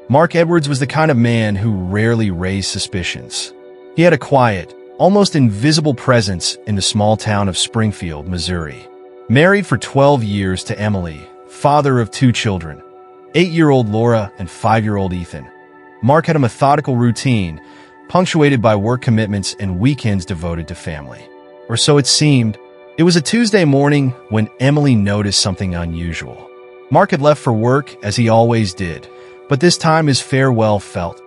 Mark Edwards was the kind of man who rarely raised suspicions. He had a quiet, almost invisible presence in the small town of Springfield, Missouri. Married for 12 years to Emily, father of 2 children, 8-year-old Laura and 5-year-old Ethan, Mark had a methodical routine, punctuated by work commitments and weekends devoted to family. Or so it seemed. It was a Tuesday morning when Emily noticed something unusual. Mark had left for work, as he always did, but this time his farewell felt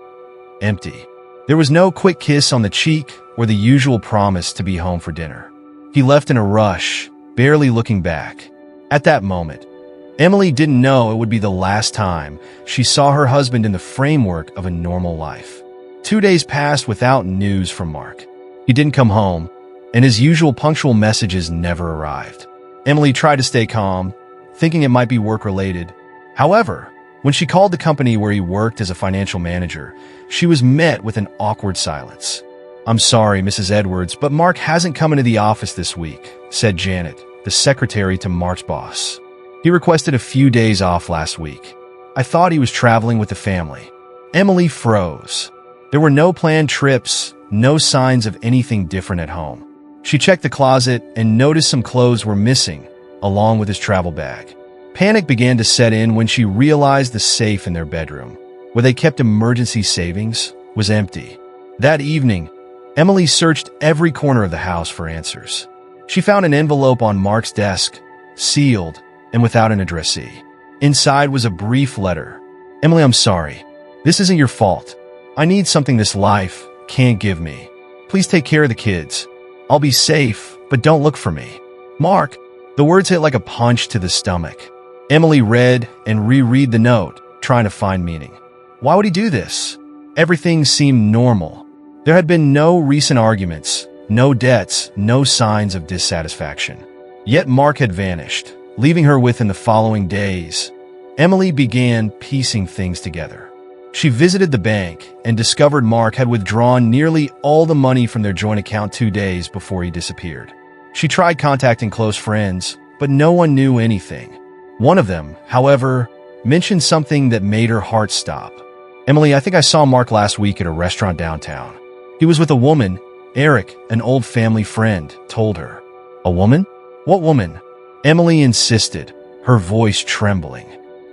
empty. There was no quick kiss on the cheek or the usual promise to be home for dinner. He left in a rush, barely looking back. At that moment, Emily didn't know it would be the last time she saw her husband in the framework of a normal life. 2 days passed without news from Mark. He didn't come home, and his usual punctual messages never arrived. Emily tried to stay calm, thinking it might be work-related. However, when she called the company where he worked as a financial manager, she was met with an awkward silence. "I'm sorry, Mrs. Edwards, but Mark hasn't come into the office this week," said Janet, the secretary to Mark's boss. "He requested a few days off last week. I thought he was traveling with the family." Emily froze. There were no planned trips, no signs of anything different at home. She checked the closet and noticed some clothes were missing, along with his travel bag. Panic began to set in when she realized the safe in their bedroom, where they kept emergency savings, was empty. That evening, Emily searched every corner of the house for answers. She found an envelope on Mark's desk, sealed and without an addressee. Inside was a brief letter. "Emily, I'm sorry. This isn't your fault. I need something this life can't give me. Please take care of the kids. I'll be safe, but don't look for me. Mark." The words hit like a punch to the stomach. Emily read and reread the note, trying to find meaning. Why would he do this? Everything seemed normal. There had been no recent arguments, no debts, no signs of dissatisfaction. Yet Mark had vanished, leaving her within the following days. Emily began piecing things together. She visited the bank and discovered Mark had withdrawn nearly all the money from their joint account 2 days before he disappeared. She tried contacting close friends, but no one knew anything. One of them, however, mentioned something that made her heart stop. "Emily, I think I saw Mark last week at a restaurant downtown. He was with a woman, Eric, an old family friend, told her." "A woman? What woman?" Emily insisted, her voice trembling.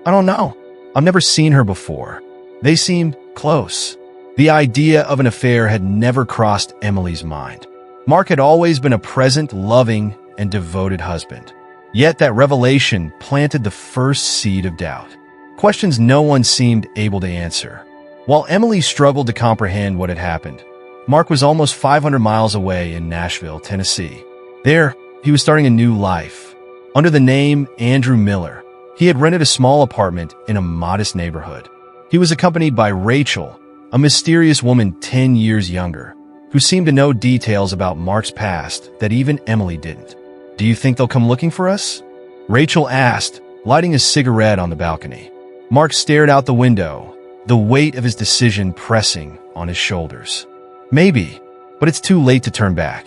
"I don't know. I've never seen her before. They seemed close." The idea of an affair had never crossed Emily's mind. Mark had always been a present, loving, and devoted husband. Yet that revelation planted the first seed of doubt. Questions no one seemed able to answer. While Emily struggled to comprehend what had happened, Mark was almost 500 miles away in Nashville, Tennessee. There, he was starting a new life. Under the name Andrew Miller, he had rented a small apartment in a modest neighborhood. He was accompanied by Rachel, a mysterious woman 10 years younger, who seemed to know details about Mark's past that even Emily didn't. "Do you think they'll come looking for us?" Rachel asked, lighting a cigarette on the balcony. Mark stared out the window, the weight of his decision pressing on his shoulders. "Maybe, but it's too late to turn back.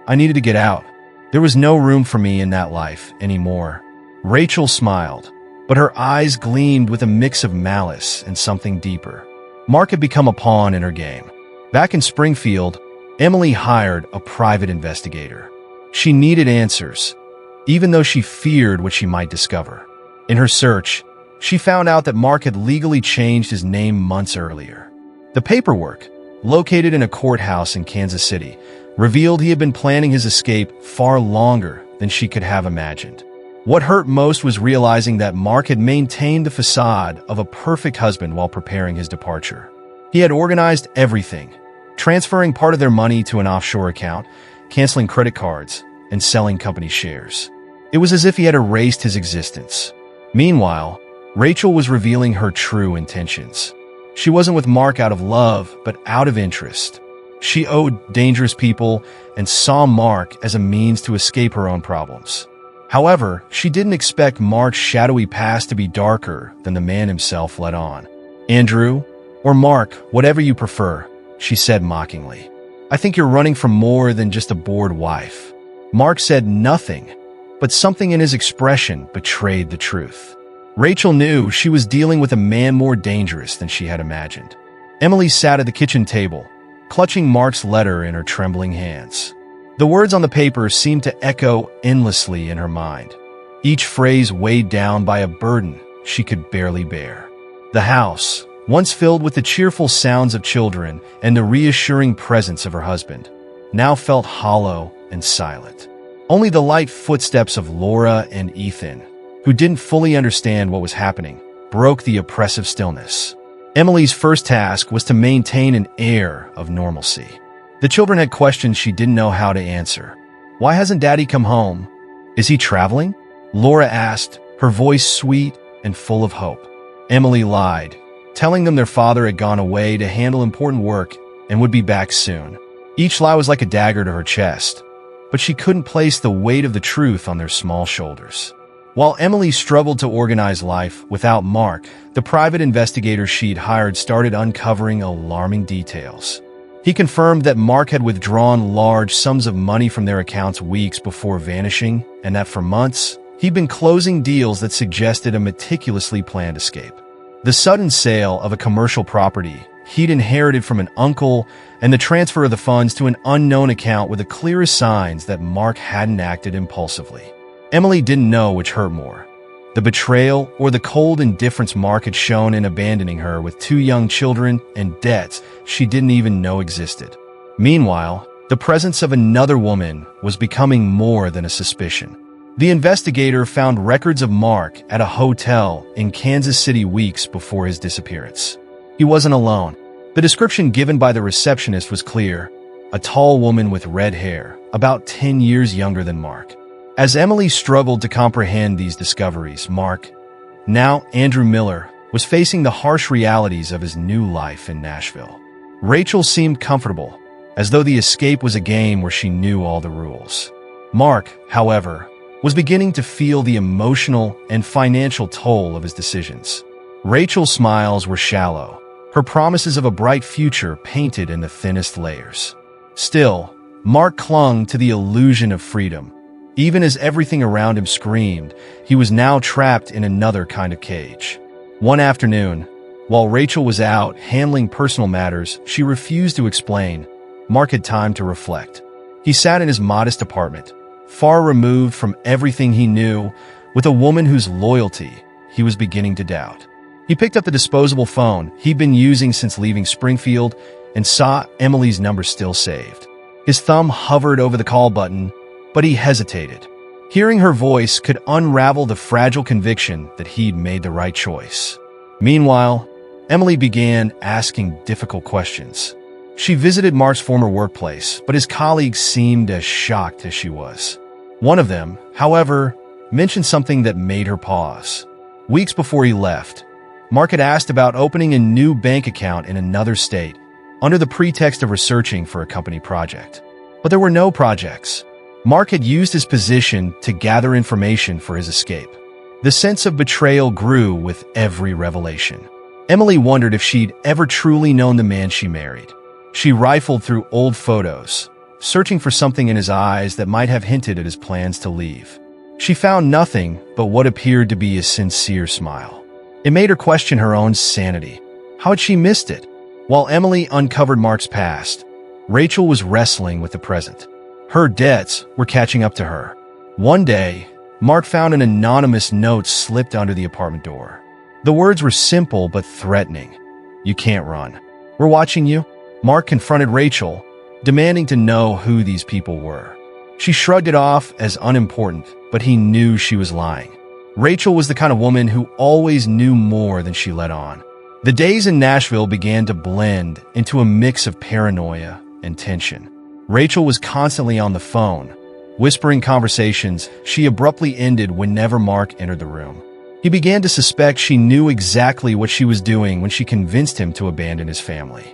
I needed to get out. There was no room for me in that life anymore." Rachel smiled, but her eyes gleamed with a mix of malice and something deeper. Mark had become a pawn in her game. Back in Springfield, Emily hired a private investigator. She needed answers, even though she feared what she might discover. In her search, she found out that Mark had legally changed his name months earlier. The paperwork, located in a courthouse in Kansas City, revealed he had been planning his escape far longer than she could have imagined. What hurt most was realizing that Mark had maintained the facade of a perfect husband while preparing his departure. He had organized everything, transferring part of their money to an offshore account, canceling credit cards, and selling company shares. It was as if he had erased his existence. Meanwhile, Rachel was revealing her true intentions. She wasn't with Mark out of love, but out of interest. She owed dangerous people and saw Mark as a means to escape her own problems. However, she didn't expect Mark's shadowy past to be darker than the man himself let on. "Andrew, or Mark, whatever you prefer," she said mockingly. "I think you're running from more than just a bored wife." Mark said nothing, but something in his expression betrayed the truth. Rachel knew she was dealing with a man more dangerous than she had imagined. Emily sat at the kitchen table, clutching Mark's letter in her trembling hands. The words on the paper seemed to echo endlessly in her mind, each phrase weighed down by a burden she could barely bear. The house, once filled with the cheerful sounds of children and the reassuring presence of her husband, now felt hollow and silent. Only the light footsteps of Laura and Ethan, who didn't fully understand what was happening, broke the oppressive stillness. Emily's first task was to maintain an air of normalcy. The children had questions she didn't know how to answer. "Why hasn't Daddy come home? Is he traveling?" Laura asked, her voice sweet and full of hope. Emily lied, telling them their father had gone away to handle important work and would be back soon. Each lie was like a dagger to her chest, but she couldn't place the weight of the truth on their small shoulders. While Emily struggled to organize life without Mark, the private investigator she'd hired started uncovering alarming details. He confirmed that Mark had withdrawn large sums of money from their accounts weeks before vanishing, and that for months, he'd been closing deals that suggested a meticulously planned escape. The sudden sale of a commercial property he'd inherited from an uncle and the transfer of the funds to an unknown account were the clearest signs that Mark hadn't acted impulsively. Emily didn't know which hurt more, the betrayal or the cold indifference Mark had shown in abandoning her with 2 young children and debts she didn't even know existed. Meanwhile, the presence of another woman was becoming more than a suspicion. The investigator found records of Mark at a hotel in Kansas City weeks before his disappearance. He wasn't alone. The description given by the receptionist was clear: a tall woman with red hair, about 10 years younger than Mark. As Emily struggled to comprehend these discoveries, Mark, now Andrew Miller, was facing the harsh realities of his new life in Nashville. Rachel seemed comfortable, as though the escape was a game where she knew all the rules. Mark, however, was beginning to feel the emotional and financial toll of his decisions. Rachel's smiles were shallow, her promises of a bright future painted in the thinnest layers. Still, Mark clung to the illusion of freedom. Even as everything around him screamed, he was now trapped in another kind of cage. One afternoon, while Rachel was out handling personal matters she refused to explain, Mark had time to reflect. He sat in his modest apartment, far removed from everything he knew, with a woman whose loyalty he was beginning to doubt. He picked up the disposable phone he'd been using since leaving Springfield and saw Emily's number still saved. His thumb hovered over the call button, but he hesitated. Hearing her voice could unravel the fragile conviction that he'd made the right choice. Meanwhile, Emily began asking difficult questions. She visited Mark's former workplace, but his colleagues seemed as shocked as she was. One of them, however, mentioned something that made her pause. Weeks before he left, Mark had asked about opening a new bank account in another state, under the pretext of researching for a company project. But there were no projects. Mark had used his position to gather information for his escape. The sense of betrayal grew with every revelation. Emily wondered if she'd ever truly known the man she married. She rifled through old photos, searching for something in his eyes that might have hinted at his plans to leave. She found nothing but what appeared to be a sincere smile. It made her question her own sanity. How had she missed it? While Emily uncovered Mark's past, Rachel was wrestling with the present. Her debts were catching up to her. One day, Mark found an anonymous note slipped under the apartment door. The words were simple but threatening. "You can't run. We're watching you." Mark confronted Rachel, demanding to know who these people were. She shrugged it off as unimportant, but he knew she was lying. Rachel was the kind of woman who always knew more than she let on. The days in Nashville began to blend into a mix of paranoia and tension. Rachel was constantly on the phone, whispering conversations she abruptly ended whenever Mark entered the room. He began to suspect she knew exactly what she was doing when she convinced him to abandon his family.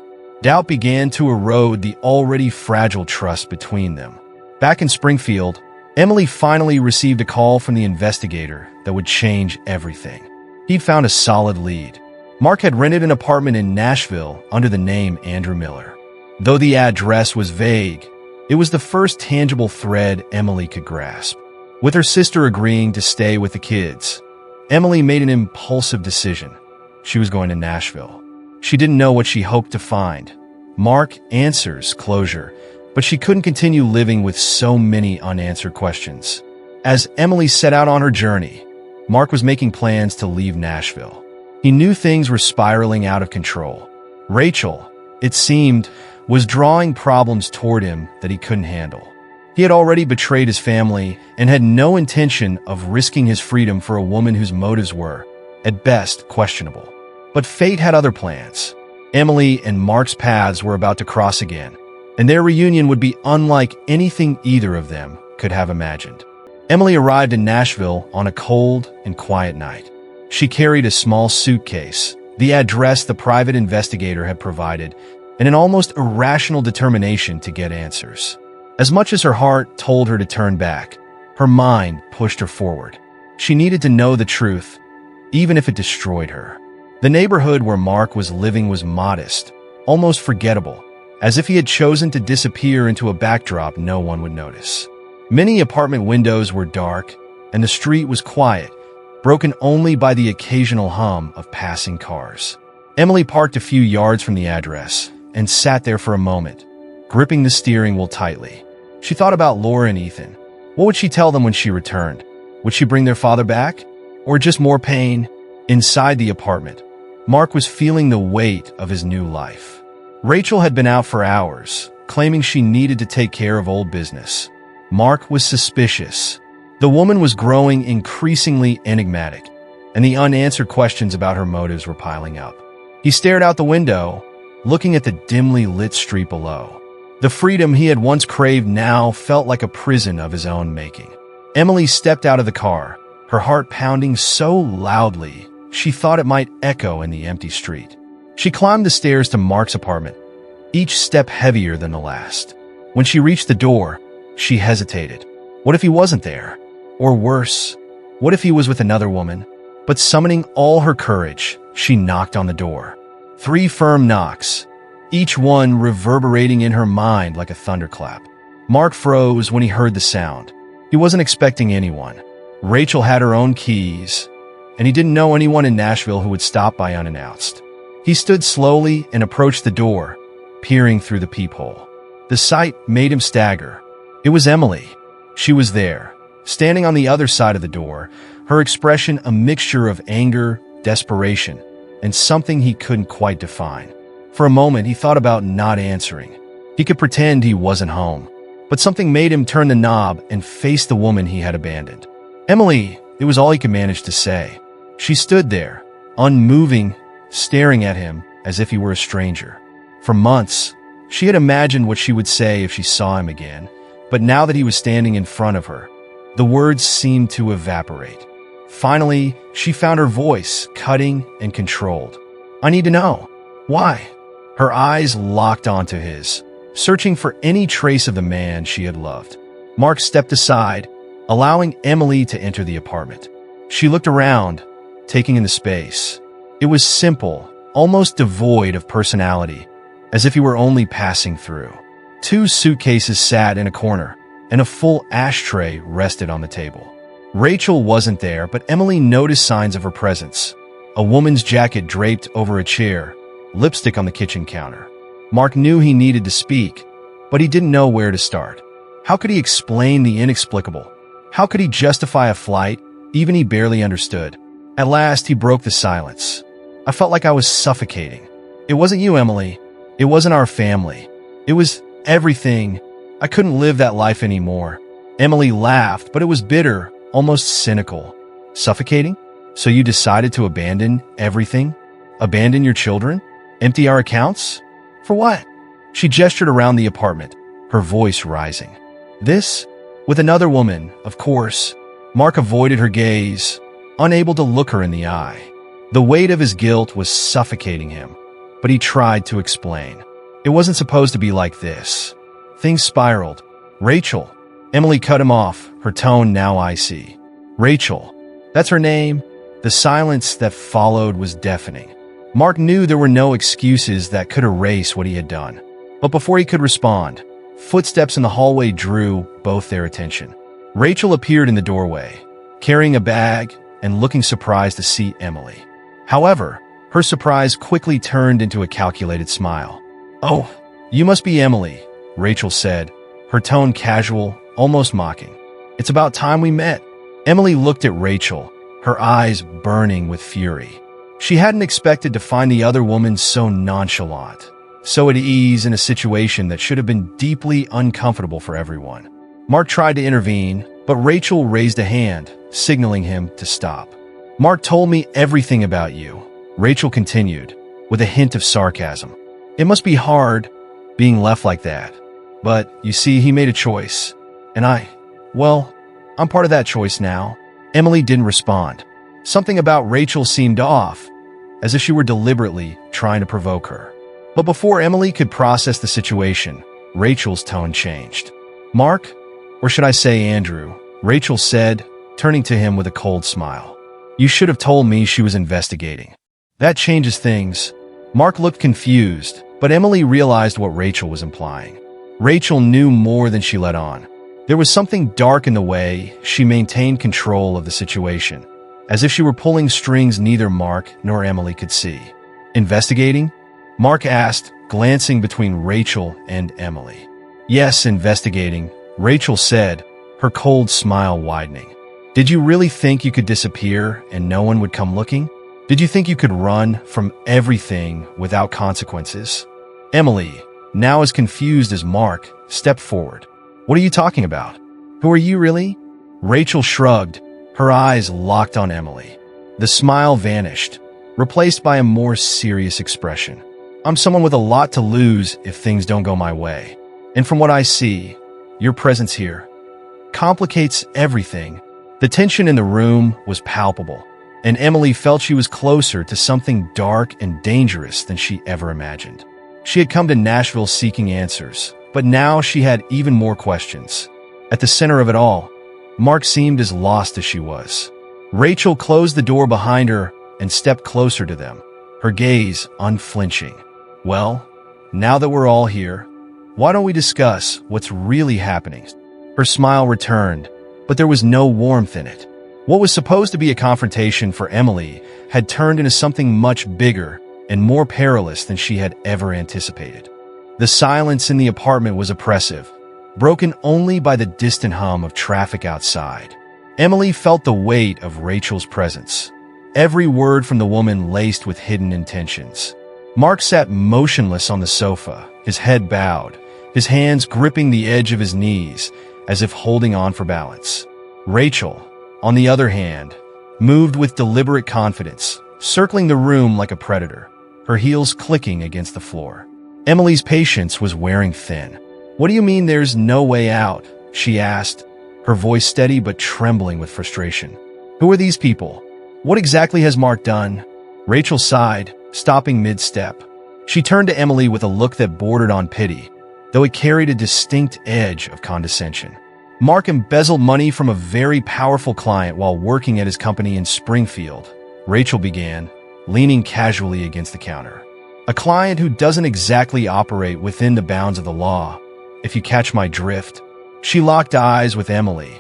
Doubt began to erode the already fragile trust between them. Back in Springfield, Emily finally received a call from the investigator that would change everything. He'd found a solid lead. Mark had rented an apartment in Nashville under the name Andrew Miller. Though the address was vague, it was the first tangible thread Emily could grasp. With her sister agreeing to stay with the kids, Emily made an impulsive decision. She was going to Nashville. She didn't know what she hoped to find. Mark, answers, closure. But she couldn't continue living with so many unanswered questions. As Emily set out on her journey, Mark was making plans to leave Nashville. He knew things were spiraling out of control. Rachel, it seemed, was drawing problems toward him that he couldn't handle. He had already betrayed his family and had no intention of risking his freedom for a woman whose motives were, at best, questionable. But fate had other plans. Emily and Mark's paths were about to cross again, and their reunion would be unlike anything either of them could have imagined. Emily arrived in Nashville on a cold and quiet night. She carried a small suitcase, the address the private investigator had provided, and an almost irrational determination to get answers. As much as her heart told her to turn back, her mind pushed her forward. She needed to know the truth, even if it destroyed her. The neighborhood where Mark was living was modest, almost forgettable, as if he had chosen to disappear into a backdrop no one would notice. Many apartment windows were dark, and the street was quiet, broken only by the occasional hum of passing cars. Emily parked a few yards from the address and sat there for a moment, gripping the steering wheel tightly. She thought about Laura and Ethan. What would she tell them when she returned? Would she bring their father back? Or just more pain? Inside the apartment, Mark was feeling the weight of his new life. Rachel had been out for hours, claiming she needed to take care of old business. Mark was suspicious. The woman was growing increasingly enigmatic, and the unanswered questions about her motives were piling up. He stared out the window, looking at the dimly lit street below. The freedom he had once craved now felt like a prison of his own making. Emily stepped out of the car, her heart pounding so loudly she thought it might echo in the empty street. She climbed the stairs to Mark's apartment, each step heavier than the last. When she reached the door, she hesitated. What if he wasn't there? Or worse, what if he was with another woman? But summoning all her courage, she knocked on the door. 3 firm knocks, each one reverberating in her mind like a thunderclap. Mark froze when he heard the sound. He wasn't expecting anyone. Rachel had her own keys, and he didn't know anyone in Nashville who would stop by unannounced. He stood slowly and approached the door, peering through the peephole. The sight made him stagger. It was Emily. She was there, standing on the other side of the door, her expression a mixture of anger, desperation, and something he couldn't quite define. For a moment, he thought about not answering. He could pretend he wasn't home. But something made him turn the knob and face the woman he had abandoned. Emily, it was all he could manage to say. She stood there, unmoving, staring at him as if he were a stranger. For months, she had imagined what she would say if she saw him again, but now that he was standing in front of her, the words seemed to evaporate. Finally, she found her voice, cutting and controlled. I need to know. Why? Her eyes locked onto his, searching for any trace of the man she had loved. Mark stepped aside, allowing Emily to enter the apartment. She looked around, taking in the space. It was simple, almost devoid of personality, as if he were only passing through. 2 suitcases sat in a corner, and a full ashtray rested on the table. Rachel wasn't there, but Emily noticed signs of her presence. A woman's jacket draped over a chair, lipstick on the kitchen counter. Mark knew he needed to speak, but he didn't know where to start. How could he explain the inexplicable? How could he justify a flight, even he barely understood? At last, he broke the silence. I felt like I was suffocating. It wasn't you, Emily. It wasn't our family. It was everything. I couldn't live that life anymore. Emily laughed, but it was bitter, almost cynical. Suffocating? So you decided to abandon everything? Abandon your children? Empty our accounts? For what? She gestured around the apartment, her voice rising. This? With another woman, of course. Mark avoided her gaze, unable to look her in the eye. The weight of his guilt was suffocating him, but he tried to explain. It wasn't supposed to be like this. Things spiraled. Rachel. Emily cut him off, her tone now icy. Rachel. That's her name. The silence that followed was deafening. Mark knew there were no excuses that could erase what he had done. But before he could respond, footsteps in the hallway drew both their attention. Rachel appeared in the doorway, carrying a bag, and looking surprised to see Emily. However, her surprise quickly turned into a calculated smile. "Oh, you must be Emily," Rachel said, her tone casual, almost mocking. "It's about time we met." Emily looked at Rachel, her eyes burning with fury. She hadn't expected to find the other woman so nonchalant, so at ease in a situation that should have been deeply uncomfortable for everyone. Mark tried to intervene, but Rachel raised a hand, signaling him to stop. "Mark told me everything about you," Rachel continued, with a hint of sarcasm. "It must be hard being left like that. But, you see, he made a choice. And I'm part of that choice now." Emily didn't respond. Something about Rachel seemed off, as if she were deliberately trying to provoke her. But before Emily could process the situation, Rachel's tone changed. "Mark, or should I say Andrew," Rachel said, turning to him with a cold smile. "You should have told me she was investigating. That changes things." Mark looked confused, but Emily realized what Rachel was implying. Rachel knew more than she let on. There was something dark in the way she maintained control of the situation, as if she were pulling strings neither Mark nor Emily could see. "Investigating?" Mark asked, glancing between Rachel and Emily. "Yes, investigating," Rachel said, her cold smile widening. "Did you really think you could disappear and no one would come looking? Did you think you could run from everything without consequences?" Emily, now as confused as Mark, stepped forward. "What are you talking about? Who are you really?" Rachel shrugged, her eyes locked on Emily. The smile vanished, replaced by a more serious expression. "I'm someone with a lot to lose if things don't go my way. And from what I see, your presence here complicates everything." The tension in the room was palpable, and Emily felt she was closer to something dark and dangerous than she ever imagined. She had come to Nashville seeking answers, but now she had even more questions. At the center of it all, Mark seemed as lost as she was. Rachel closed the door behind her and stepped closer to them, her gaze unflinching. "Well, now that we're all here, why don't we discuss what's really happening?" Her smile returned, but there was no warmth in it. What was supposed to be a confrontation for Emily had turned into something much bigger and more perilous than she had ever anticipated. The silence in the apartment was oppressive, broken only by the distant hum of traffic outside. Emily felt the weight of Rachel's presence, every word from the woman laced with hidden intentions. Mark sat motionless on the sofa, his head bowed, his hands gripping the edge of his knees as if holding on for balance. Rachel, on the other hand, moved with deliberate confidence, circling the room like a predator, her heels clicking against the floor. Emily's patience was wearing thin. "What do you mean there's no way out?" she asked, her voice steady but trembling with frustration. "Who are these people? What exactly has Mark done?" Rachel sighed, stopping mid-step. She turned to Emily with a look that bordered on pity, though it carried a distinct edge of condescension. "Mark embezzled money from a very powerful client while working at his company in Springfield," Rachel began, leaning casually against the counter. "A client who doesn't exactly operate within the bounds of the law, if you catch my drift." She locked eyes with Emily,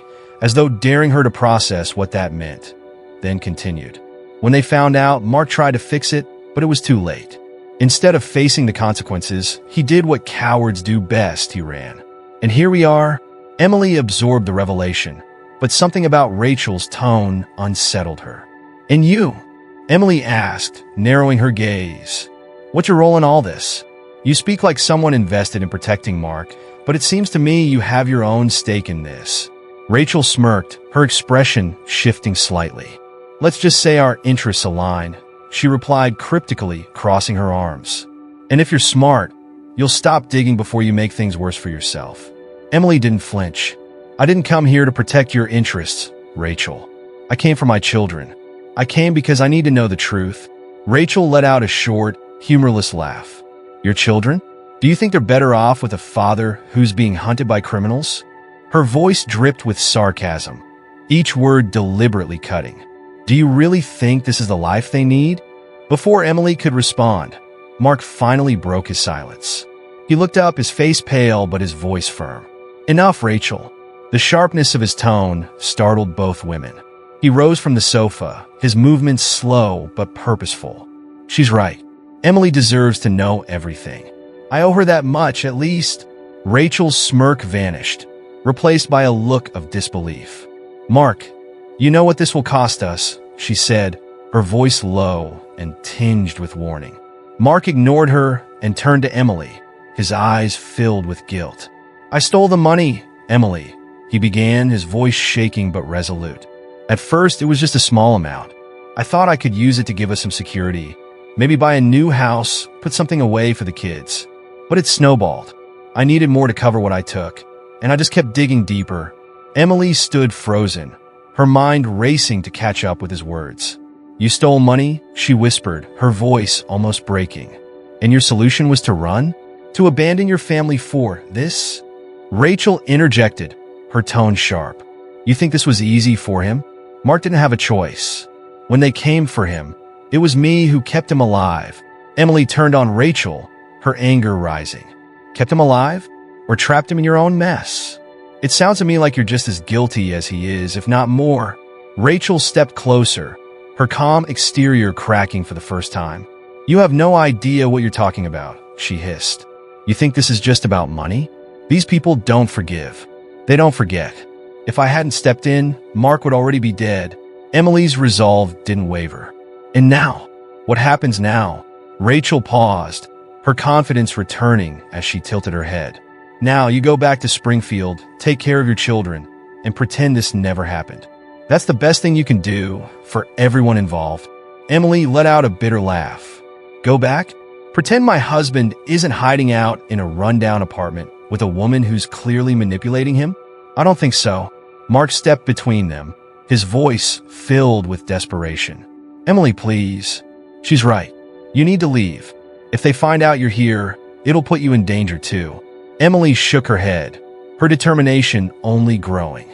as though daring her to process what that meant, then continued. "When they found out, Mark tried to fix it, but it was too late. Instead of facing the consequences, he did what cowards do best, he ran. And here we are." Emily absorbed the revelation, but something about Rachel's tone unsettled her. "And you?" Emily asked, narrowing her gaze. "What's your role in all this? You speak like someone invested in protecting Mark, but it seems to me you have your own stake in this." Rachel smirked, her expression shifting slightly. "Let's just say our interests align," she replied cryptically, crossing her arms. "And if you're smart, you'll stop digging before you make things worse for yourself." Emily didn't flinch. "I didn't come here to protect your interests, Rachel. I came for my children. I came because I need to know the truth." Rachel let out a short, humorless laugh. "Your children? Do you think they're better off with a father who's being hunted by criminals?" Her voice dripped with sarcasm, each word deliberately cutting. "Do you really think this is the life they need?" Before Emily could respond, Mark finally broke his silence. He looked up, his face pale but his voice firm. "Enough, Rachel." The sharpness of his tone startled both women. He rose from the sofa, his movements slow but purposeful. She's right. Emily deserves to know everything. I owe her that much, at least. Rachel's smirk vanished, replaced by a look of disbelief. Mark, you know what this will cost us, she said, her voice low and tinged with warning. Mark ignored her and turned to Emily, his eyes filled with guilt. I stole the money, Emily, he began, his voice shaking but resolute. At first, it was just a small amount. I thought I could use it to give us some security, maybe buy a new house, put something away for the kids. But it snowballed. I needed more to cover what I took, and I just kept digging deeper. Emily stood frozen, her mind racing to catch up with his words. You stole money? She whispered, her voice almost breaking. And your solution was to run? To abandon your family for this? Rachel interjected, her tone sharp. You think this was easy for him? Mark didn't have a choice. When they came for him, it was me who kept him alive. Emily turned on Rachel, her anger rising. Kept him alive? Or trapped him in your own mess? It sounds to me like you're just as guilty as he is, if not more. Rachel stepped closer, her calm exterior cracking for the first time. You have no idea what you're talking about, she hissed. You think this is just about money? These people don't forgive. They don't forget. If I hadn't stepped in, Mark would already be dead. Emily's resolve didn't waver. And now? What happens now? Rachel paused, her confidence returning as she tilted her head. Now you go back to Springfield, take care of your children, and pretend this never happened. That's the best thing you can do for everyone involved. Emily let out a bitter laugh. Go back? Pretend my husband isn't hiding out in a rundown apartment with a woman who's clearly manipulating him? I don't think so. Mark stepped between them, his voice filled with desperation. Emily, please. She's right. You need to leave. If they find out you're here, it'll put you in danger too. Emily shook her head, her determination only growing.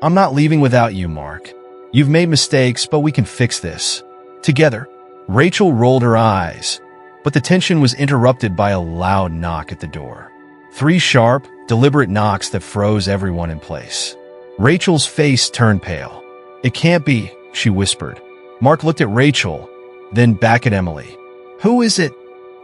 I'm not leaving without you, Mark. You've made mistakes, but we can fix this. Together. Rachel rolled her eyes, but the tension was interrupted by a loud knock at the door. 3 sharp, deliberate knocks that froze everyone in place. Rachel's face turned pale. It can't be, she whispered. Mark looked at Rachel, then back at Emily. Who is it?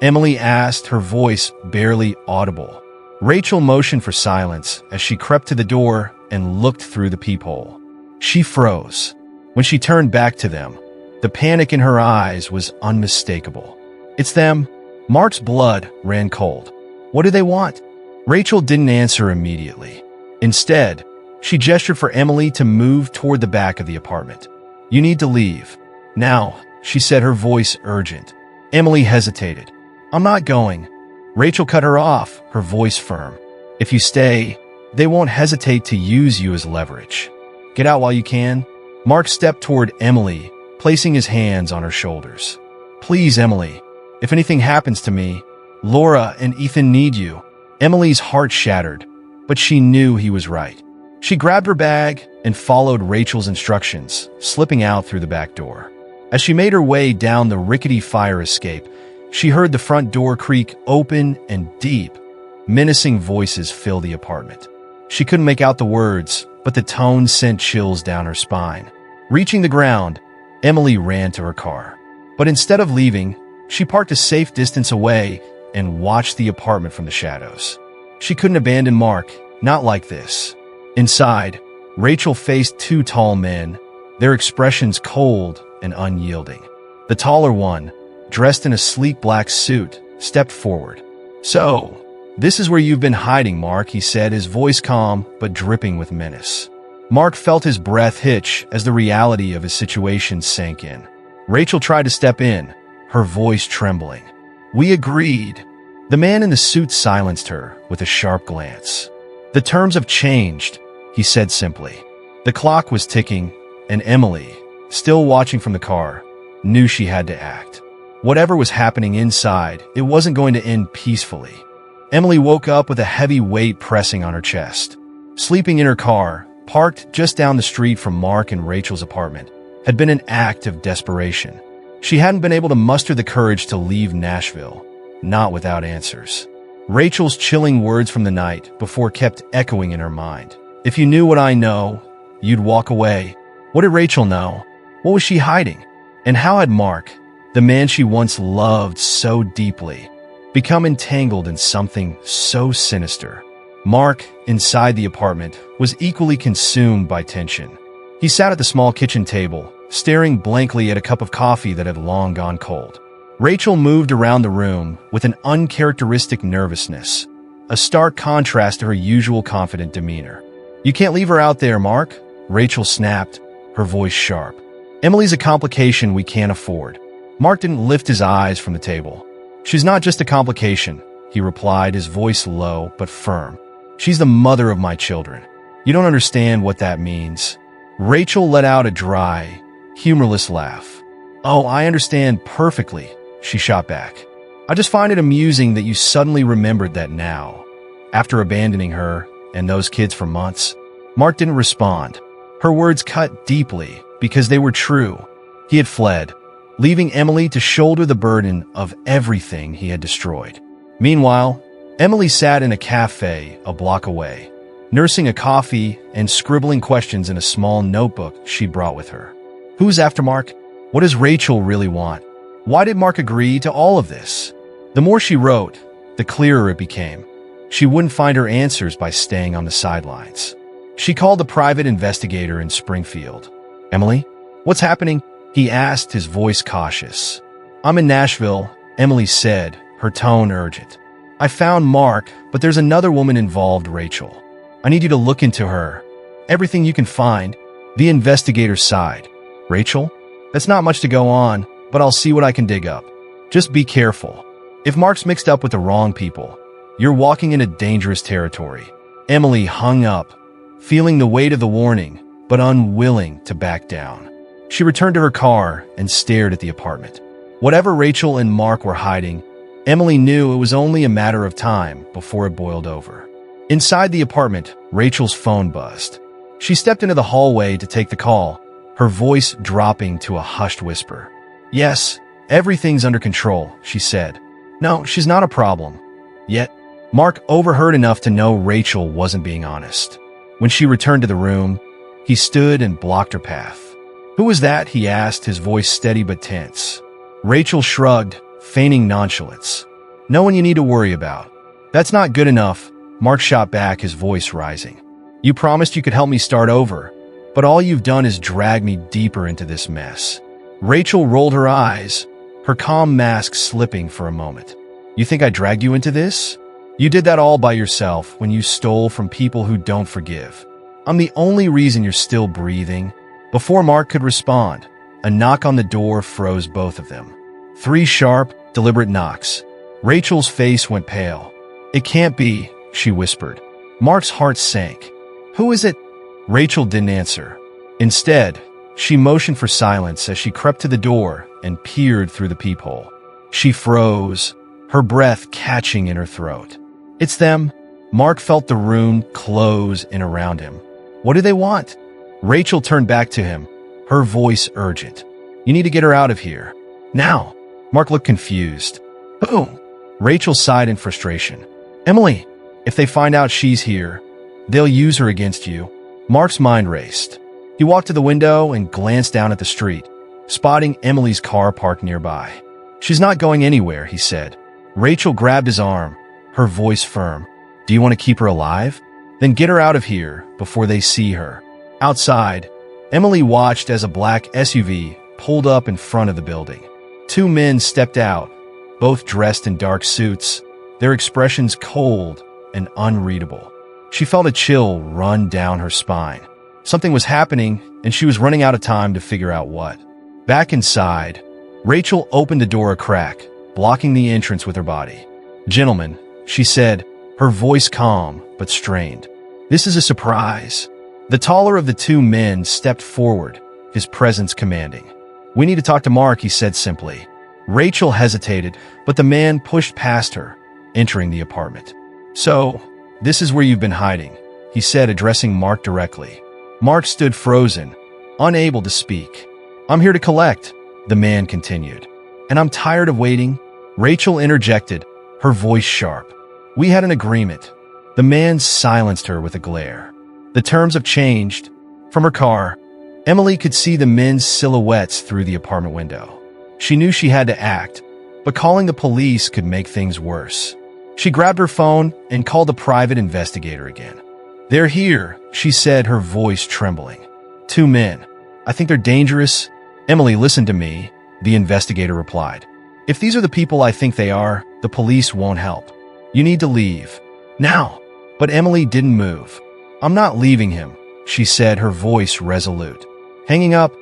Emily asked, her voice barely audible. Rachel motioned for silence as she crept to the door and looked through the peephole. She froze. When she turned back to them, the panic in her eyes was unmistakable. It's them. Mark's blood ran cold. What do they want? Rachel didn't answer immediately. Instead, she gestured for Emily to move toward the back of the apartment. You need to leave. Now, she said, her voice urgent. Emily hesitated. I'm not going. Rachel cut her off, her voice firm. If you stay, they won't hesitate to use you as leverage. Get out while you can. Mark stepped toward Emily, placing his hands on her shoulders. Please, Emily. If anything happens to me, Laura and Ethan need you. Emily's heart shattered, but she knew he was right. She grabbed her bag and followed Rachel's instructions, slipping out through the back door. As she made her way down the rickety fire escape, she heard the front door creak open and deep. Menacing voices filled the apartment. She couldn't make out the words, but the tone sent chills down her spine. Reaching the ground, Emily ran to her car. But instead of leaving, she parked a safe distance away and watched the apartment from the shadows. She couldn't abandon Mark, not like this. Inside, Rachel faced 2 tall men, their expressions cold and unyielding. The taller one, dressed in a sleek black suit, stepped forward. So, this is where you've been hiding, Mark, he said, his voice calm but dripping with menace. Mark felt his breath hitch as the reality of his situation sank in. Rachel tried to step in, her voice trembling. We agreed. The man in the suit silenced her with a sharp glance. The terms have changed, he said simply. The clock was ticking, and Emily, still watching from the car, knew she had to act. Whatever was happening inside, it wasn't going to end peacefully. Emily woke up with a heavy weight pressing on her chest. Sleeping in her car, parked just down the street from Mark and Rachel's apartment, had been an act of desperation. She hadn't been able to muster the courage to leave Nashville, not without answers. Rachel's chilling words from the night before kept echoing in her mind. If you knew what I know, you'd walk away. What did Rachel know? What was she hiding? And how had Mark, the man she once loved so deeply, become entangled in something so sinister? Mark, inside the apartment, was equally consumed by tension. He sat at the small kitchen table, staring blankly at a cup of coffee that had long gone cold. Rachel moved around the room with an uncharacteristic nervousness, a stark contrast to her usual confident demeanor. "You can't leave her out there, Mark," Rachel snapped, her voice sharp. "Emily's a complication we can't afford." Mark didn't lift his eyes from the table. "She's not just a complication," he replied, his voice low but firm. "She's the mother of my children. You don't understand what that means." Rachel let out a dry, humorless laugh. "Oh, I understand perfectly," she shot back. "I just find it amusing that you suddenly remembered that now, after abandoning her and those kids for months." Mark didn't respond. Her words cut deeply because they were true. He had fled, leaving Emily to shoulder the burden of everything he had destroyed. Meanwhile, Emily sat in a cafe a block away, nursing a coffee and scribbling questions in a small notebook she brought with her. Who's after Mark? What does Rachel really want? Why did Mark agree to all of this? The more she wrote, the clearer it became. She wouldn't find her answers by staying on the sidelines. She called the private investigator in Springfield. "Emily, what's happening?" he asked, his voice cautious. "I'm in Nashville," Emily said, her tone urgent. "I found Mark, but there's another woman involved, Rachel. I need you to look into her. Everything you can find." The investigator sighed. "Rachel, that's not much to go on, but I'll see what I can dig up. Just be careful. If Mark's mixed up with the wrong people, you're walking into dangerous territory." Emily hung up, feeling the weight of the warning, but unwilling to back down. She returned to her car and stared at the apartment. Whatever Rachel and Mark were hiding, Emily knew it was only a matter of time before it boiled over. Inside the apartment, Rachel's phone buzzed. She stepped into the hallway to take the call, her voice dropping to a hushed whisper. "Yes, everything's under control," she said. "No, she's not a problem. Yet." Mark overheard enough to know Rachel wasn't being honest. When she returned to the room, he stood and blocked her path. "Who was that?" he asked, his voice steady but tense. Rachel shrugged, feigning nonchalance. "No one you need to worry about." "That's not good enough," Mark shot back, his voice rising. "You promised you could help me start over, but all you've done is drag me deeper into this mess." Rachel rolled her eyes, her calm mask slipping for a moment. "You think I dragged you into this? You did that all by yourself when you stole from people who don't forgive. I'm the only reason you're still breathing." Before Mark could respond, a knock on the door froze both of them. 3 sharp, deliberate knocks. Rachel's face went pale. "It can't be," she whispered. Mark's heart sank. "Who is it?" Rachel didn't answer. Instead, she motioned for silence as she crept to the door and peered through the peephole. She froze, her breath catching in her throat. "It's them." Mark felt the room close in around him. "What do they want?" Rachel turned back to him, her voice urgent. "You need to get her out of here. Now." Mark looked confused. "Who?" Rachel sighed in frustration. "Emily. If they find out she's here, they'll use her against you." Mark's mind raced. He walked to the window and glanced down at the street, spotting Emily's car parked nearby. "She's not going anywhere," he said. Rachel grabbed his arm, her voice firm. "Do you want to keep her alive? Then get her out of here before they see her." Outside, Emily watched as a black SUV pulled up in front of the building. 2 men stepped out, both dressed in dark suits, their expressions cold and unreadable. She felt a chill run down her spine. Something was happening, and she was running out of time to figure out what. Back inside, Rachel opened the door a crack, blocking the entrance with her body. "Gentlemen," she said, her voice calm but strained. "This is a surprise." The taller of the 2 men stepped forward, his presence commanding. "We need to talk to Mark," he said simply. Rachel hesitated, but the man pushed past her, entering the apartment. "So, this is where you've been hiding," he said, addressing Mark directly. Mark stood frozen, unable to speak. "I'm here to collect," the man continued. "And I'm tired of waiting." Rachel interjected, her voice sharp. "We had an agreement." The man silenced her with a glare. "The terms have changed." From her car, Emily could see the men's silhouettes through the apartment window. She knew she had to act, but calling the police could make things worse. She grabbed her phone and called the private investigator again. "They're here," she said, her voice trembling. "Two men. I think they're dangerous." "Emily, listen to me," the investigator replied. "If these are the people I think they are, the police won't help. You need to leave. Now." But Emily didn't move. "I'm not leaving him," she said, her voice resolute. Hanging up,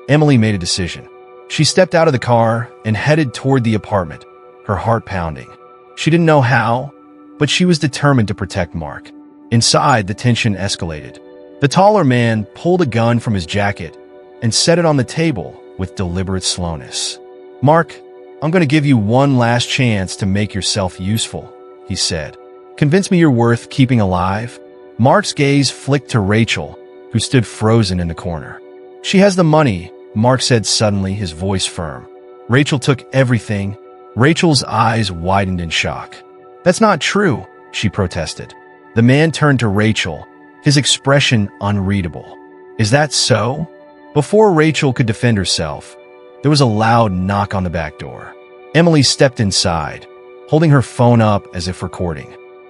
Emily made a decision. She stepped out of the car and headed toward the apartment, her heart pounding. She didn't know how, but she was determined to protect Mark. Inside, the tension escalated. The taller man pulled a gun from his jacket and set it on the table with deliberate slowness. "Mark, I'm going to give you one last chance to make yourself useful," he said. "Convince me you're worth keeping alive." Mark's gaze flicked to Rachel, who stood frozen in the corner. "She has the money," Mark said suddenly, his voice firm. "Rachel took everything." Rachel's eyes widened in shock. "That's not true," she protested. The man turned to Rachel, his expression unreadable. "Is that so?" Before Rachel could defend herself, there was a loud knock on the back door. Emily stepped inside, holding her phone up as if recording.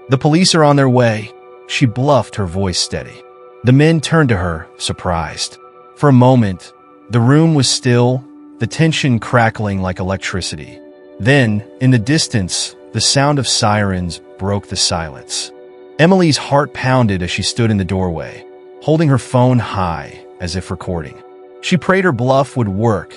"The police are on their way," she bluffed, her voice steady. The men turned to her, surprised. For a moment, the room was still, the tension crackling like electricity. Then, in the distance, the sound of sirens broke the silence. Emily's heart pounded as she stood in the doorway, holding her phone high as if recording. She prayed her bluff would work,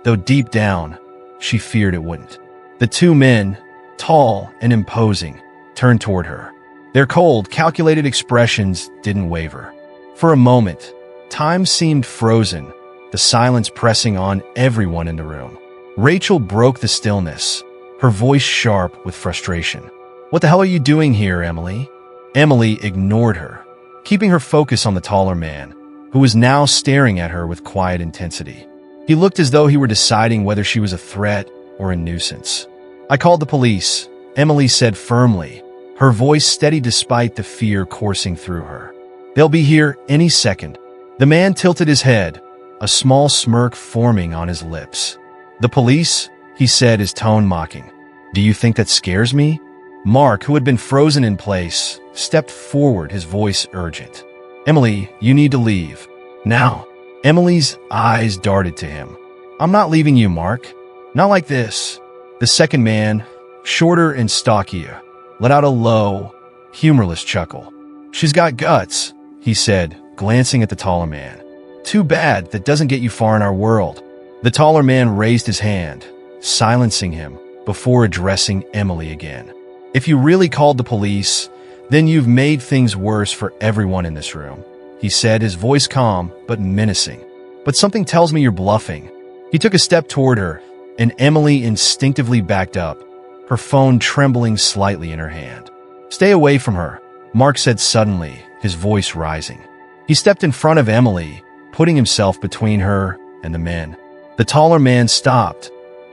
though deep down, she feared it wouldn't. The two men, tall and imposing, turned toward her. Their cold, calculated expressions didn't waver. For a moment, time seemed frozen, the silence pressing on everyone in the room. Rachel broke the stillness, her voice sharp with frustration. "What the hell are you doing here, Emily?" Emily ignored her, keeping her focus on the taller man, who was now staring at her with quiet intensity. He looked as though he were deciding whether she was a threat or a nuisance. "I called the police," Emily said firmly, her voice steady despite the fear coursing through her. "They'll be here any second." The man tilted his head, a small smirk forming on his lips. "The police?" he said, his tone mocking. "Do you think that scares me?" Mark, who had been frozen in place, stepped forward, his voice urgent. "Emily, you need to leave. Now." Emily's eyes darted to him. "I'm not leaving you, Mark. Not like this." The second man, shorter and stockier, let out a low, humorless chuckle. "She's got guts," he said, glancing at the taller man. "Too bad that doesn't get you far in our world." The taller man raised his hand, silencing him before addressing Emily again. "If you really called the police, then you've made things worse for everyone in this room," he said, his voice calm but menacing. "But something tells me you're bluffing." He took a step toward her, and Emily instinctively backed up, her phone trembling slightly in her hand. "Stay away from her," Mark said suddenly, his voice rising. He stepped in front of Emily, putting himself between her and the men. The taller man stopped,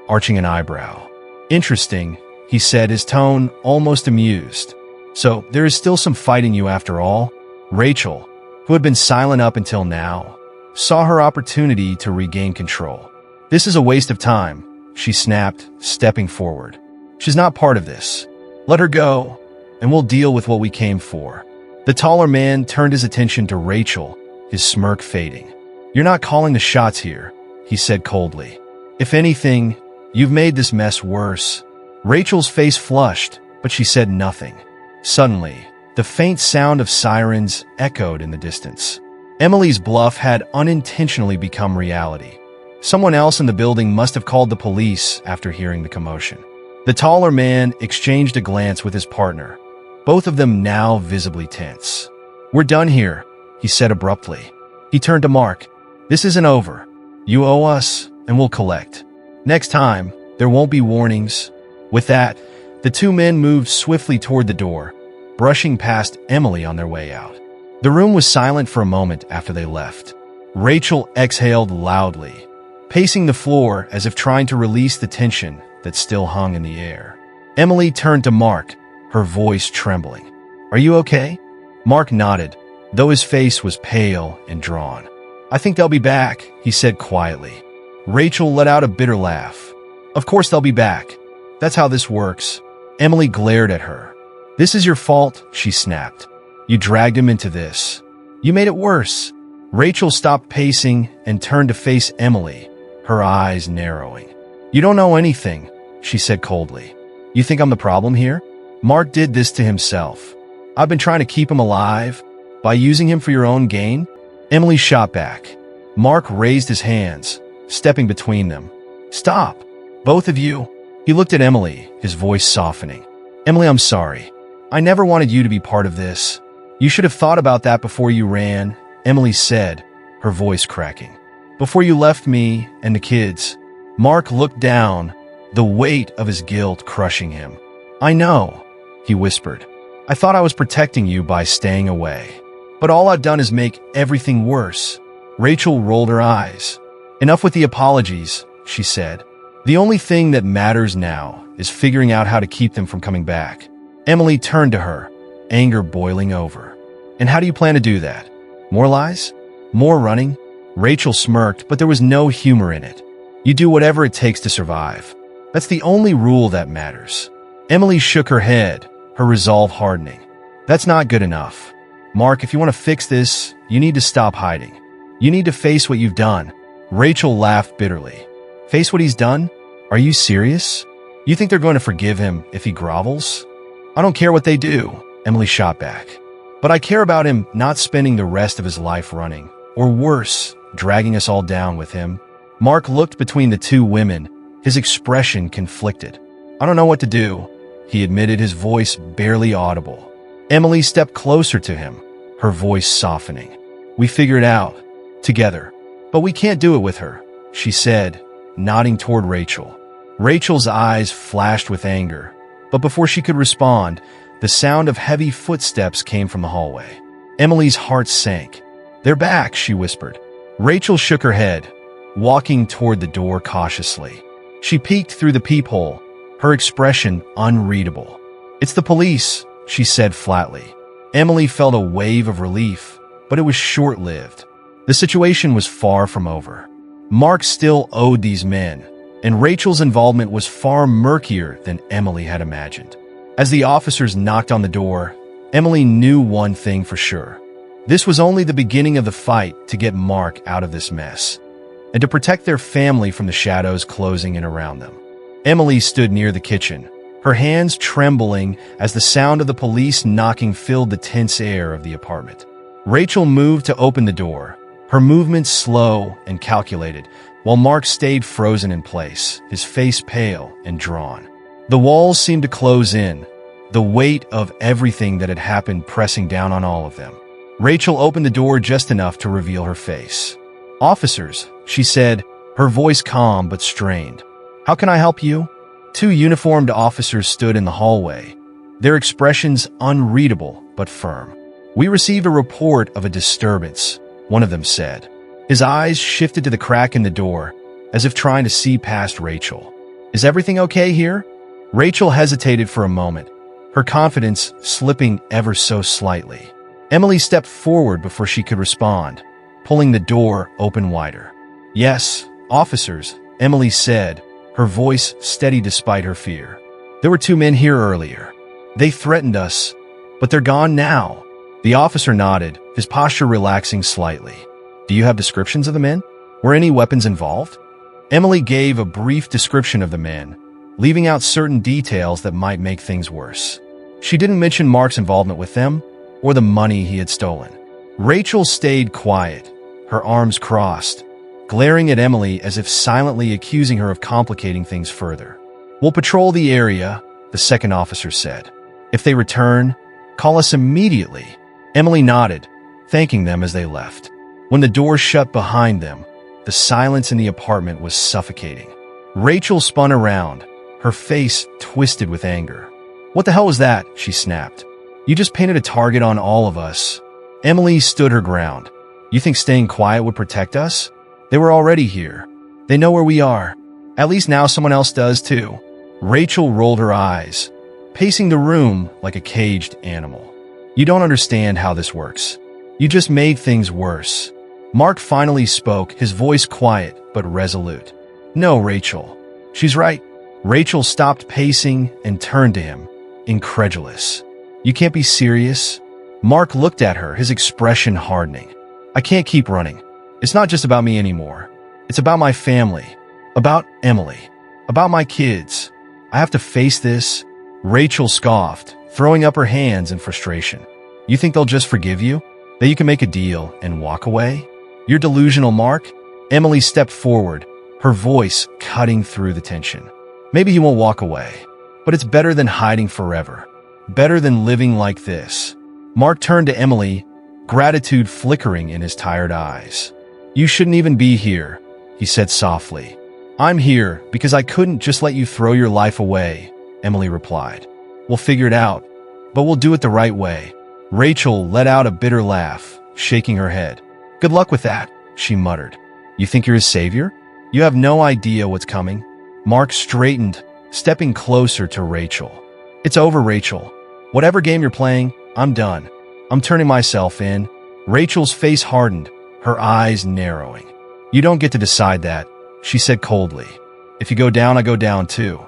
arching an eyebrow. "Interesting," he said, his tone almost amused. "So there is still some fight in you after all?" Rachel, who had been silent up until now, saw her opportunity to regain control. "This is a waste of time," she snapped, stepping forward. "She's not part of this. Let her go, and we'll deal with what we came for." The taller man turned his attention to Rachel, his smirk fading. "You're not calling the shots here," he said coldly. "If anything, you've made this mess worse." Rachel's face flushed, but she said nothing. Suddenly, the faint sound of sirens echoed in the distance. Emily's bluff had unintentionally become reality. Someone else in the building must have called the police after hearing the commotion. The taller man exchanged a glance with his partner, both of them now visibly tense. "We're done here," he said abruptly. He turned to Mark. "This isn't over. You owe us, and we'll collect. Next time, there won't be warnings." With that, the two men moved swiftly toward the door, brushing past Emily on their way out. The room was silent for a moment after they left. Rachel exhaled loudly, pacing the floor as if trying to release the tension that still hung in the air. Emily turned to Mark, her voice trembling. "Are you okay?" Mark nodded, though his face was pale and drawn. I think they'll be back, he said quietly. Rachel let out a bitter laugh. Of course they'll be back. That's how this works. Emily glared at her. This is your fault, she snapped. You dragged him into this. You made it worse. Rachel stopped pacing and turned to face Emily, her eyes narrowing. You don't know anything, she said coldly. You think I'm the problem here? Mark did this to himself. I've been trying to keep him alive by using him for your own gain? Emily shot back. Mark raised his hands, stepping between them. Stop, both of you. He looked at Emily, his voice softening. Emily, I'm sorry. I never wanted you to be part of this. You should have thought about that before you ran, Emily said, her voice cracking. Before you left me and the kids. Mark looked down, the weight of his guilt crushing him. I know, he whispered. I thought I was protecting you by staying away. But all I've done is make everything worse. Rachel rolled her eyes. Enough with the apologies, she said. The only thing that matters now is figuring out how to keep them from coming back. Emily turned to her, anger boiling over. And how do you plan to do that? More lies? More running? Rachel smirked, but there was no humor in it. You do whatever it takes to survive. That's the only rule that matters. Emily shook her head, her resolve hardening. That's not good enough. Mark, if you want to fix this, you need to stop hiding. You need to face what you've done. Rachel laughed bitterly. Face what he's done? Are you serious? You think they're going to forgive him if he grovels? I don't care what they do, Emily shot back. But I care about him not spending the rest of his life running, or worse, dragging us all down with him. Mark looked between the two women, his expression conflicted. I don't know what to do, he admitted, his voice barely audible. Emily stepped closer to him, her voice softening. We figure it out, together. But we can't do it with her, she said, nodding toward Rachel. Rachel's eyes flashed with anger, but before she could respond, the sound of heavy footsteps came from the hallway. Emily's heart sank. They're back, she whispered. Rachel shook her head, walking toward the door cautiously. She peeked through the peephole, her expression unreadable. It's the police, she said flatly. Emily felt a wave of relief, but it was short-lived. The situation was far from over. Mark still owed these men, and Rachel's involvement was far murkier than Emily had imagined. As the officers knocked on the door, Emily knew one thing for sure. This was only the beginning of the fight to get Mark out of this mess, and to protect their family from the shadows closing in around them. Emily stood near the kitchen, her hands trembling as the sound of the police knocking filled the tense air of the apartment. Rachel moved to open the door, her movements slow and calculated, while Mark stayed frozen in place, his face pale and drawn. The walls seemed to close in, the weight of everything that had happened pressing down on all of them. Rachel opened the door just enough to reveal her face. Officers, she said, her voice calm but strained. How can I help you? Two uniformed officers stood in the hallway, their expressions unreadable but firm. We received a report of a disturbance, one of them said. His eyes shifted to the crack in the door, as if trying to see past Rachel. Is everything okay here? Rachel hesitated for a moment, her confidence slipping ever so slightly. Emily stepped forward before she could respond, pulling the door open wider. Yes, officers, Emily said, her voice steady despite her fear. There were two men here earlier. They threatened us, but they're gone now. The officer nodded, his posture relaxing slightly. Do you have descriptions of the men? Were any weapons involved? Emily gave a brief description of the men, leaving out certain details that might make things worse. She didn't mention Mark's involvement with them, or the money he had stolen. Rachel stayed quiet, her arms crossed, glaring at Emily as if silently accusing her of complicating things further. We'll patrol the area, the second officer said. If they return, call us immediately. Emily nodded, thanking them as they left. When the door shut behind them, the silence in the apartment was suffocating. Rachel spun around, her face twisted with anger. What the hell was that? She snapped. You just painted a target on all of us. Emily stood her ground. You think staying quiet would protect us? They were already here. They know where we are. At least now someone else does too. Rachel rolled her eyes, pacing the room like a caged animal. You don't understand how this works. You just made things worse. Mark finally spoke, his voice quiet but resolute. No, Rachel. She's right. Rachel stopped pacing and turned to him, incredulous. You can't be serious? Mark looked at her, his expression hardening. I can't keep running. It's not just about me anymore. It's about my family, about Emily, about my kids. I have to face this. Rachel scoffed, throwing up her hands in frustration. You think they'll just forgive you? That you can make a deal and walk away? You're delusional, Mark. Emily stepped forward, her voice cutting through the tension. Maybe he won't walk away, but it's better than hiding forever. Better than living like this. Mark turned to Emily, gratitude flickering in his tired eyes. You shouldn't even be here, he said softly. I'm here because I couldn't just let you throw your life away, Emily replied. We'll figure it out, but we'll do it the right way. Rachel let out a bitter laugh, shaking her head. Good luck with that, she muttered. You think you're his savior? You have no idea what's coming. Mark straightened, stepping closer to Rachel. It's over, Rachel. Whatever game you're playing, I'm done. I'm turning myself in. Rachel's face hardened, her eyes narrowing. You don't get to decide that, she said coldly. If you go down, I go down too.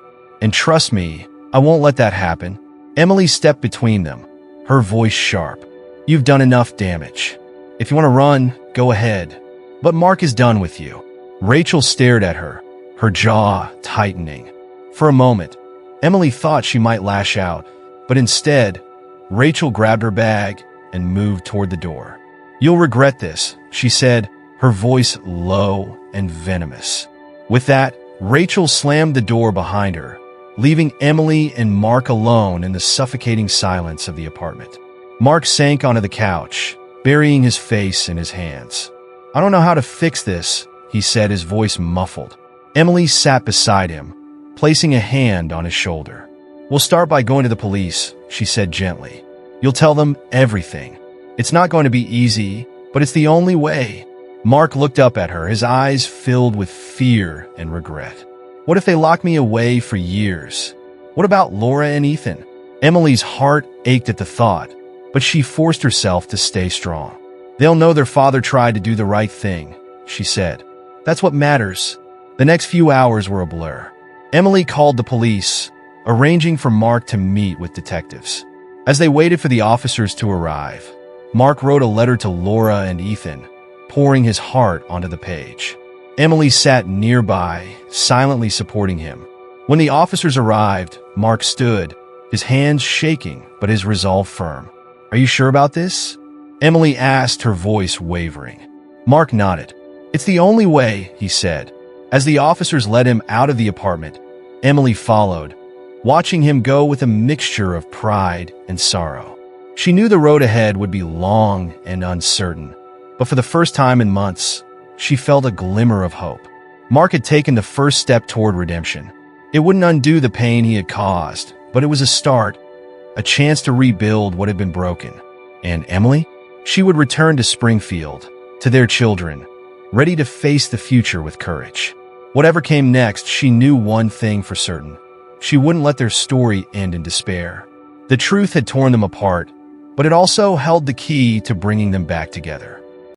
And trust me, I won't let that happen. Emily stepped between them, her voice sharp. You've done enough damage. If you want to run, go ahead. But Mark is done with you. Rachel stared at her, her jaw tightening. For a moment, Emily thought she might lash out, but instead, Rachel grabbed her bag and moved toward the door. You'll regret this, she said, her voice low and venomous. With that, Rachel slammed the door behind her, leaving Emily and Mark alone in the suffocating silence of the apartment. Mark sank onto the couch, burying his face in his hands. I don't know how to fix this, he said, his voice muffled. Emily sat beside him, placing a hand on his shoulder. We'll start by going to the police, she said gently. You'll tell them everything. It's not going to be easy, but it's the only way. Mark looked up at her, his eyes filled with fear and regret. What if they lock me away for years? What about Laura and Ethan? Emily's heart ached at the thought, but she forced herself to stay strong. They'll know their father tried to do the right thing, she said. That's what matters. The next few hours were a blur. Emily called the police, arranging for Mark to meet with detectives. As they waited for the officers to arrive, Mark wrote a letter to Laura and Ethan, pouring his heart onto the page. Emily sat nearby, silently supporting him. When the officers arrived, Mark stood, his hands shaking but his resolve firm. Are you sure about this? Emily asked, her voice wavering. Mark nodded. It's the only way, he said. As the officers led him out of the apartment, Emily followed, watching him go with a mixture of pride and sorrow. She knew the road ahead would be long and uncertain, but for the first time in months, she felt a glimmer of hope. Mark had taken the first step toward redemption. It wouldn't undo the pain he had caused, but it was a start, a chance to rebuild what had been broken. And Emily? She would return to Springfield, to their children, ready to face the future with courage. Whatever came next, she knew one thing for certain. She wouldn't let their story end in despair. The truth had torn them apart, but it also held the key to bringing them back together.